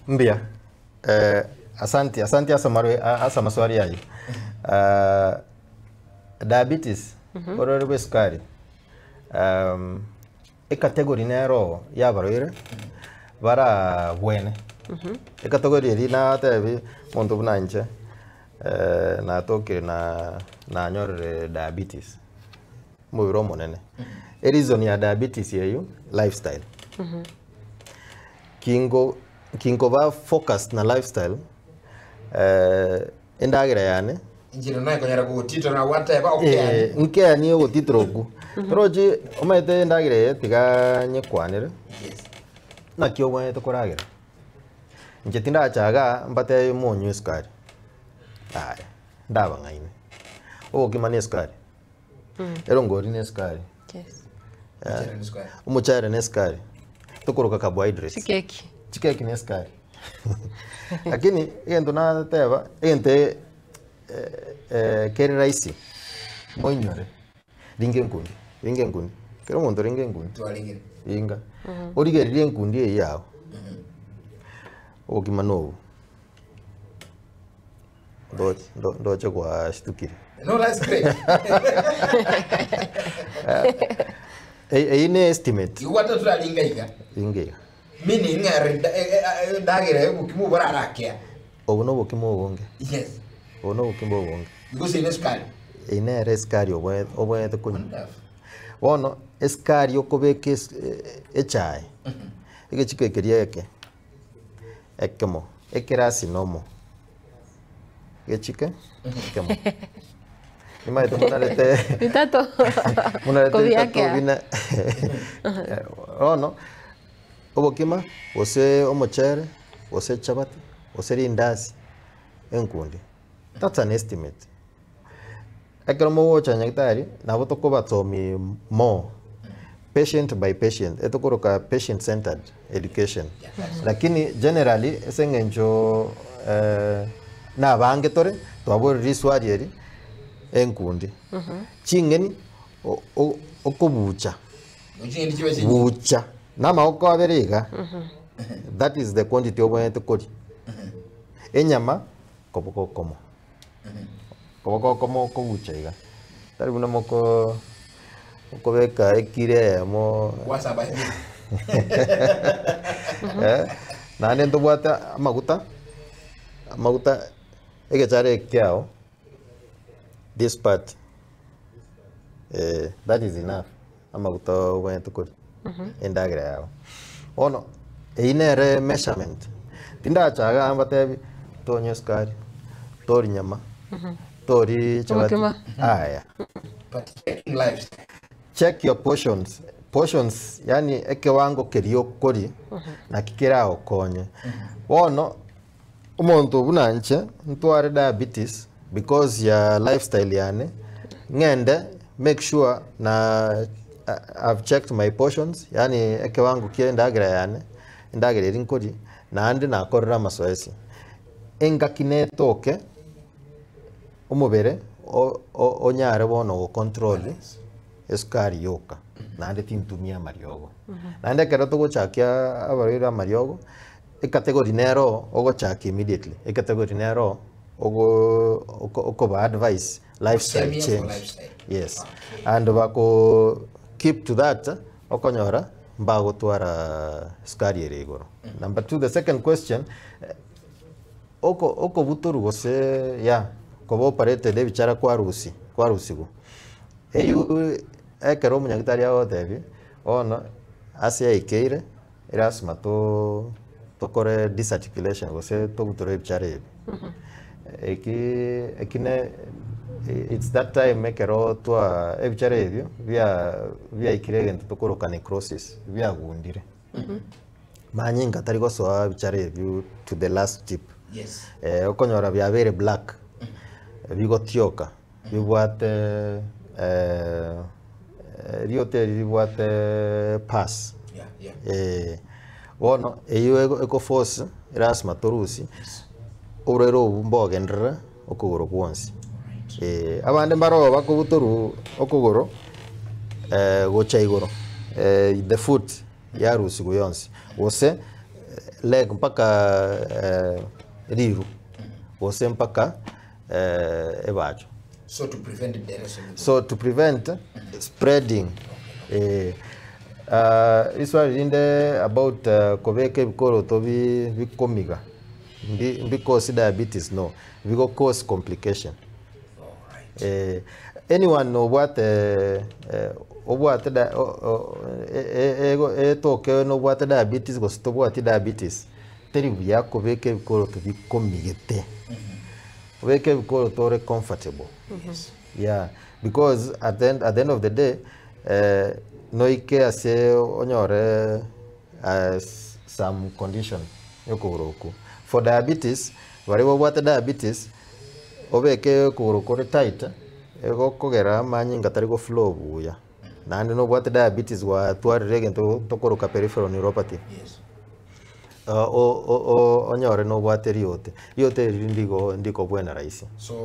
Mbia. Asante asa maswali yayo. Diabetes orore sukari. Category nero yabaroire bara bwene. Category ri na tabi muntu bunanche na toke na nyorre diabetes. Mubiro monene. Reason ya diabetes yeyo lifestyle. Kingo ba focus na lifestyle endagira yani injiro na konyara ku tito na wata ba okay nke ani o titrogu roji omaite endagira tiga nyekwanire na kyo bwe to koragira nje tinda chaga mbate monyu skari ai ndaba ngaine o kimane skari erongori ne skari yes umuchare ne skari tokoroka carbohydrates chikeki ni skari. Lakini ento na teba ente keri raisi oinyore ringe nkundi kero muntu ringe nkundi twalingire inga orige ringe nkundi yao okimano ndo chokwa shtukire no that's great ine estimate you want to twalinga inga meaning dagire ukimubora arakia obuno bukimo bonge yes ono bukimo bonge because in skali ine reskari obwe kunyu wono eskari okobeke echai ige chikekeria ekemo ekerasi nomo echike ekemo ima eto munalete Mitato munalete bina ono obokima ose omochere ose chapati ose rindazi enkundi. That's an estimate. Ekero mo wocha nyagitari nabo tokoba tomi more patient by patient etokoroka patient centered education. Lakini generally esengenjo na bange tore twabori riswari eri enkundi chingeni okobucha bucha nama okwaberega that is the quantity of it kodi enyama kobokokomo kobucha iga tari buna moko okobeka ekire mo wasaba nane ndobwata amaguta egechare kyao this part that is enough amaguta obwete kodi endagira yao ono einere measurement tinda chaga ambatebi tonyo skari tori nyama tori chapati aya but checking lifestyle check your portions yani ekewango kerio kori na kikira okonye ono umuntu bunanche ntware diabetes because ya lifestyle yani ngende make sure na I've checked my portions yani ekewango kiendagira yani ndagira irinkori nandi nakorera masoesi engakine toke umubere onyare bono go control eskari yoka nandi tintumia mariogo nandi kero togochakia abarira mariogo category nero ogochaki immediately category nero ogo advice lifestyle change yes and bako keep to that okonyora mbago twara skari erigoro. Number 2, the second question oko buturu gose ya kobo parete de bichara kwa rusigo eyu ekero munyagitari aho debi ono asia ikeire erasma to kore disarticulation gose to buturu bichara ekine it's that time ekero twa ebichara ebyo bya ikirege ntokoroka necrosis bya gundire manyinga tari gosoa bichara ebyo to the last tip. yes okonyora bya very black bigotioka bibwate riote bibwate pass wono eyo eko force erasma torusi orero mbogendera okugoro kwonsi abande mbaro bakubuturu okugoro gocha igoro the foot yarusi guyonsi wose leg mpaka riru gose mpaka ebacho. So to prevent the So to prevent spreading iswali inde about kobeke bikoro to bikomiga because diabetes no bigo cause complication. Anyone know what da toke no what diabetes go stop what diabetes teri bya kobeke bikoro to bikomigete weke bikoro to comfortable. Yeah, because at the end of the day no ike ase onyore some condition yokoroku for diabetes whatever what diabetes obeke kugurukore tight ego kogera manyi ngatari go flow buya nandi no what diabetes wa twarire gento tokoroka peripheral neuropathy. Yes. Onyore no what yote ndiko bwena raisi. So